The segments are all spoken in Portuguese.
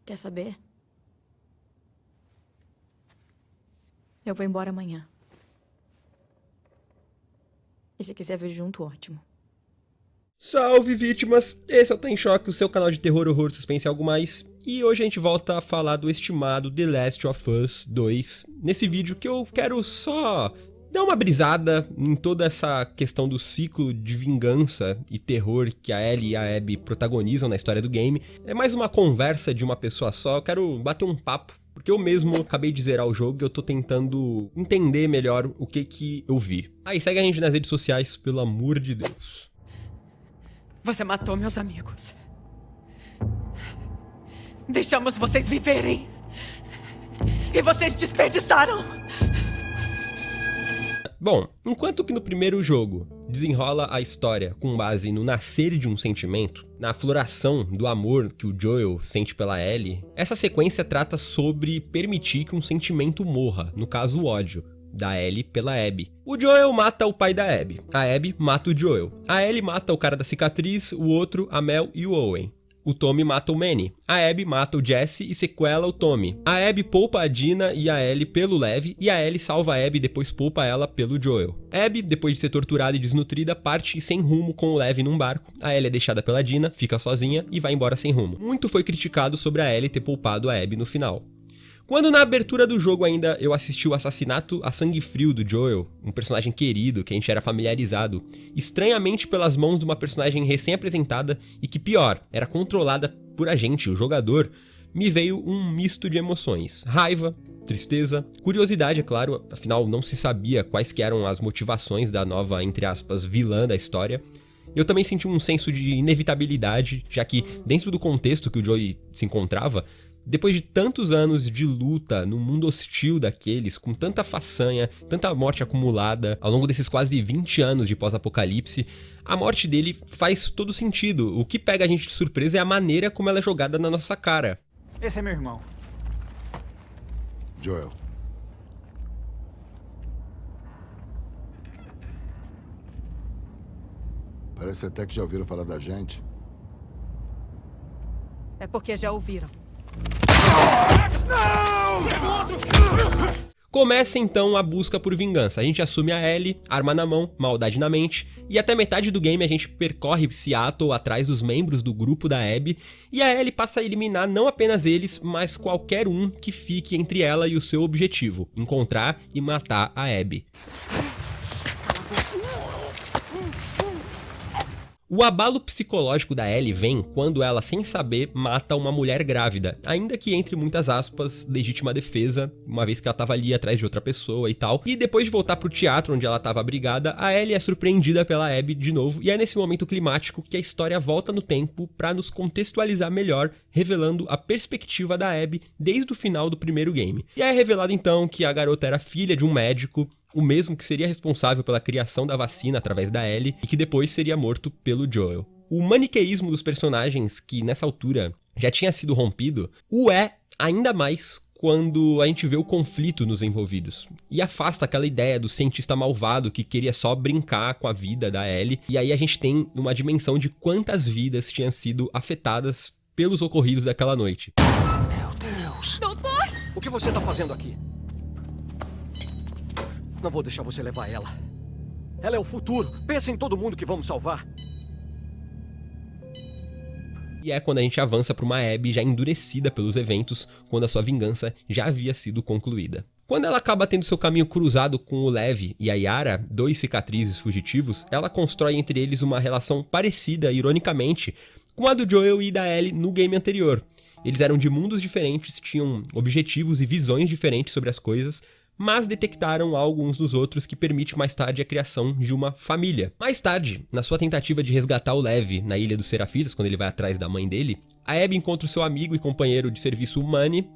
Quer saber? Eu vou embora amanhã. E se quiser ver junto, ótimo. Salve, vítimas! Esse é o Tá em Choque, o seu canal de terror, horror, suspense e algo mais. E hoje a gente volta a falar do estimado The Last of Us 2. Nesse vídeo que eu quero só dar uma brisada em toda essa questão do ciclo de vingança e terror que a Ellie e a Abby protagonizam na história do game. É mais uma conversa de uma pessoa só, eu quero bater um papo. Porque eu mesmo acabei de zerar o jogo e eu tô tentando entender melhor o que eu vi. Aí segue a gente nas redes sociais, pelo amor de Deus. Você matou meus amigos. Deixamos vocês viverem. E vocês desperdiçaram. Bom, enquanto que no primeiro jogo desenrola a história com base no nascer de um sentimento, na floração do amor que o Joel sente pela Ellie, essa sequência trata sobre permitir que um sentimento morra, no caso o ódio da Ellie pela Abby. O Joel mata o pai da Abby, a Abby mata o Joel, a Ellie mata o cara da cicatriz, o outro, a Mel e o Owen. O Tommy mata o Manny, a Abby mata o Jesse e sequela o Tommy. A Abby poupa a Dina e a Ellie pelo Lev e a Ellie salva a Abby e depois poupa ela pelo Joel. Abby, depois de ser torturada e desnutrida, parte sem rumo com o Lev num barco. A Ellie é deixada pela Dina, fica sozinha e vai embora sem rumo. Muito foi criticado sobre a Ellie ter poupado a Abby no final. Quando na abertura do jogo ainda eu assisti o assassinato a sangue frio do Joel, um personagem querido que a gente era familiarizado, estranhamente pelas mãos de uma personagem recém-apresentada e que pior, era controlada por a gente, o jogador, me veio um misto de emoções, raiva, tristeza, curiosidade, é claro, afinal não se sabia quais que eram as motivações da nova, entre aspas, vilã da história. Eu também senti um senso de inevitabilidade, já que dentro do contexto que o Joey se encontrava, depois de tantos anos de luta no mundo hostil daqueles, com tanta façanha, tanta morte acumulada, ao longo desses quase 20 anos de pós-apocalipse, a morte dele faz todo sentido. O que pega a gente de surpresa é a maneira como ela é jogada na nossa cara. Esse é meu irmão. Joel. Parece até que já ouviram falar da gente. É porque já ouviram. Começa então a busca por vingança. A gente assume a Ellie, arma na mão, maldade na mente, e até metade do game a gente percorre Seattle atrás dos membros do grupo da Abby, e a Ellie passa a eliminar não apenas eles, mas qualquer um que fique entre ela e o seu objetivo, encontrar e matar a Abby. O abalo psicológico da Ellie vem quando ela, sem saber, mata uma mulher grávida, ainda que entre muitas aspas, legítima defesa, uma vez que ela tava ali atrás de outra pessoa e tal. E depois de voltar pro teatro onde ela tava abrigada, a Ellie é surpreendida pela Abby de novo, e é nesse momento climático que a história volta no tempo pra nos contextualizar melhor, revelando a perspectiva da Abby desde o final do primeiro game. E é revelado então que a garota era filha de um médico, o mesmo que seria responsável pela criação da vacina através da Ellie e que depois seria morto pelo Joel. O maniqueísmo dos personagens, que nessa altura já tinha sido rompido, o é ainda mais quando a gente vê o conflito nos envolvidos. E afasta aquela ideia do cientista malvado que queria só brincar com a vida da Ellie. E aí a gente tem uma dimensão de quantas vidas tinham sido afetadas pelos ocorridos daquela noite. Meu Deus! Doutor! O que você tá fazendo aqui? Não vou deixar você levar ela. Ela é o futuro. Pensa em todo mundo que vamos salvar. E é quando a gente avança para uma Abby já endurecida pelos eventos, quando a sua vingança já havia sido concluída. Quando ela acaba tendo seu caminho cruzado com o Lev e a Yara, dois cicatrizes fugitivos, ela constrói entre eles uma relação parecida, ironicamente, com a do Joel e da Ellie no game anterior. Eles eram de mundos diferentes, tinham objetivos e visões diferentes sobre as coisas, mas detectaram algo uns dos outros que permite mais tarde a criação de uma família. Mais tarde, na sua tentativa de resgatar o Lev na Ilha dos Serafitas, quando ele vai atrás da mãe dele, a Abby encontra o seu amigo e companheiro de serviço, o Manny,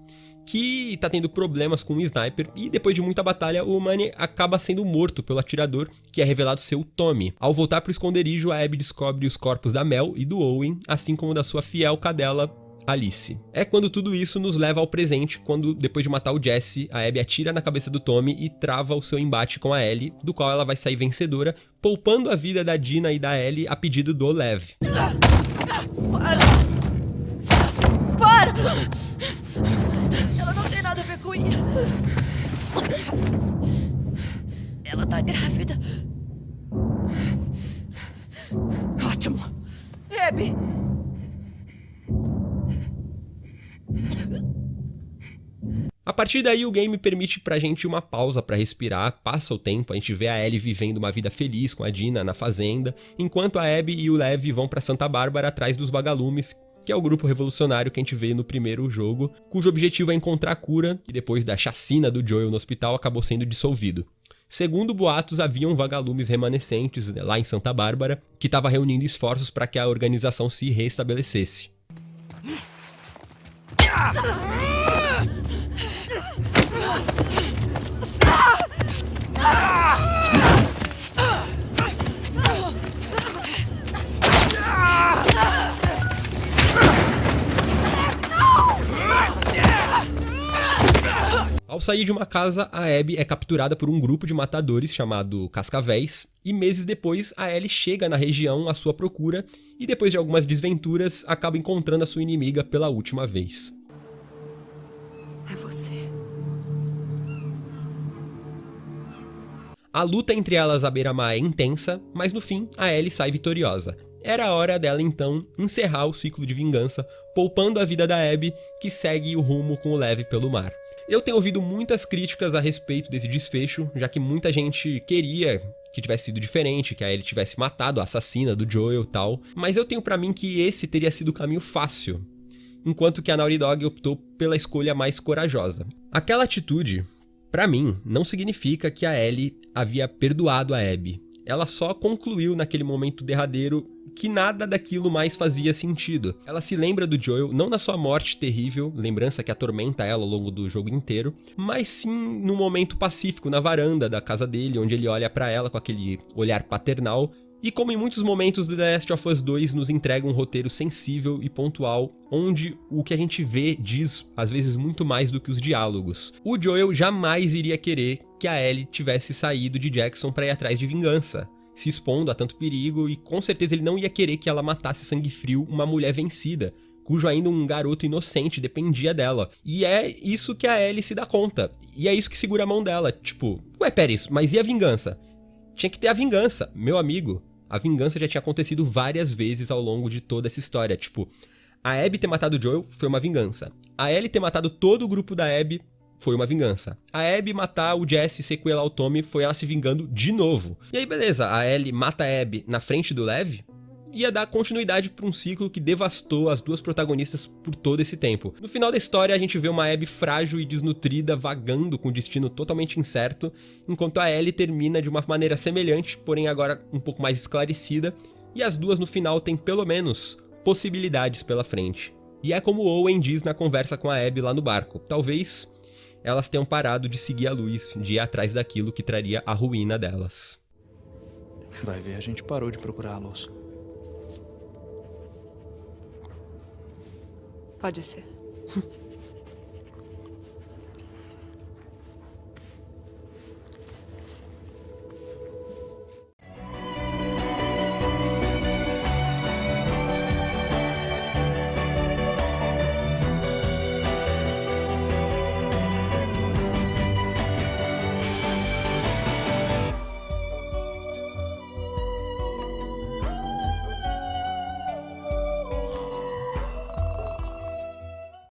que tá tendo problemas com um sniper, e depois de muita batalha, o Manny acaba sendo morto pelo atirador, que é revelado ser o Tommy. Ao voltar pro esconderijo, a Abby descobre os corpos da Mel e do Owen, assim como da sua fiel cadela, Alice. É quando tudo isso nos leva ao presente, quando, depois de matar o Jesse, a Abby atira na cabeça do Tommy e trava o seu embate com a Ellie, do qual ela vai sair vencedora, poupando a vida da Dina e da Ellie a pedido do Lev. Para! Ela tá grávida. Ótimo. Abby! A partir daí o game permite pra gente uma pausa pra respirar, passa o tempo, a gente vê a Ellie vivendo uma vida feliz com a Dina na fazenda, enquanto a Abby e o Lev vão pra Santa Bárbara atrás dos vagalumes, que é o grupo revolucionário que a gente vê no primeiro jogo, cujo objetivo é encontrar a cura, e depois da chacina do Joel no hospital acabou sendo dissolvido. Segundo boatos, haviam vagalumes remanescentes lá em Santa Bárbara, que estava reunindo esforços para que a organização se restabelecesse. Ao sair de uma casa, a Abby é capturada por um grupo de matadores chamado Cascavéis, e meses depois a Ellie chega na região à sua procura e depois de algumas desventuras acaba encontrando a sua inimiga pela última vez. É você. A luta entre elas à beira-mar é intensa, mas no fim a Ellie sai vitoriosa. Era a hora dela então encerrar o ciclo de vingança, poupando a vida da Abby, que segue o rumo com o Lev pelo mar. Eu tenho ouvido muitas críticas a respeito desse desfecho, já que muita gente queria que tivesse sido diferente, que a Ellie tivesse matado a assassina do Joel e tal, mas eu tenho pra mim que esse teria sido o caminho fácil, enquanto que a Naughty Dog optou pela escolha mais corajosa. Aquela atitude, pra mim, não significa que a Ellie havia perdoado a Abby. Ela só concluiu naquele momento derradeiro que nada daquilo mais fazia sentido. Ela se lembra do Joel, não na sua morte terrível, lembrança que atormenta ela ao longo do jogo inteiro, mas sim num momento pacífico na varanda da casa dele, onde ele olha pra ela com aquele olhar paternal. E como em muitos momentos do The Last of Us 2 nos entrega um roteiro sensível e pontual, onde o que a gente vê diz, às vezes, muito mais do que os diálogos. O Joel jamais iria querer que a Ellie tivesse saído de Jackson para ir atrás de vingança, se expondo a tanto perigo, e com certeza ele não ia querer que ela matasse sangue frio uma mulher vencida, cujo ainda um garoto inocente dependia dela. E é isso que a Ellie se dá conta, e é isso que segura a mão dela, tipo, ué, pera isso, mas e a vingança? Tinha que ter a vingança, meu amigo. A vingança já tinha acontecido várias vezes ao longo de toda essa história. Tipo, a Abby ter matado o Joel foi uma vingança. A Ellie ter matado todo o grupo da Abby foi uma vingança. A Abby matar o Jesse e sequelar o Tommy foi ela se vingando de novo. E aí, beleza, a Ellie mata a Abby na frente do Lev, ia dar continuidade para um ciclo que devastou as duas protagonistas por todo esse tempo. No final da história, a gente vê uma Abby frágil e desnutrida, vagando com um destino totalmente incerto, enquanto a Ellie termina de uma maneira semelhante, porém agora um pouco mais esclarecida, e as duas no final têm pelo menos possibilidades pela frente. E é como Owen diz na conversa com a Abby lá no barco, talvez elas tenham parado de seguir a luz, de ir atrás daquilo que traria a ruína delas. Vai ver, a gente parou de procurar a luz. Pode ser.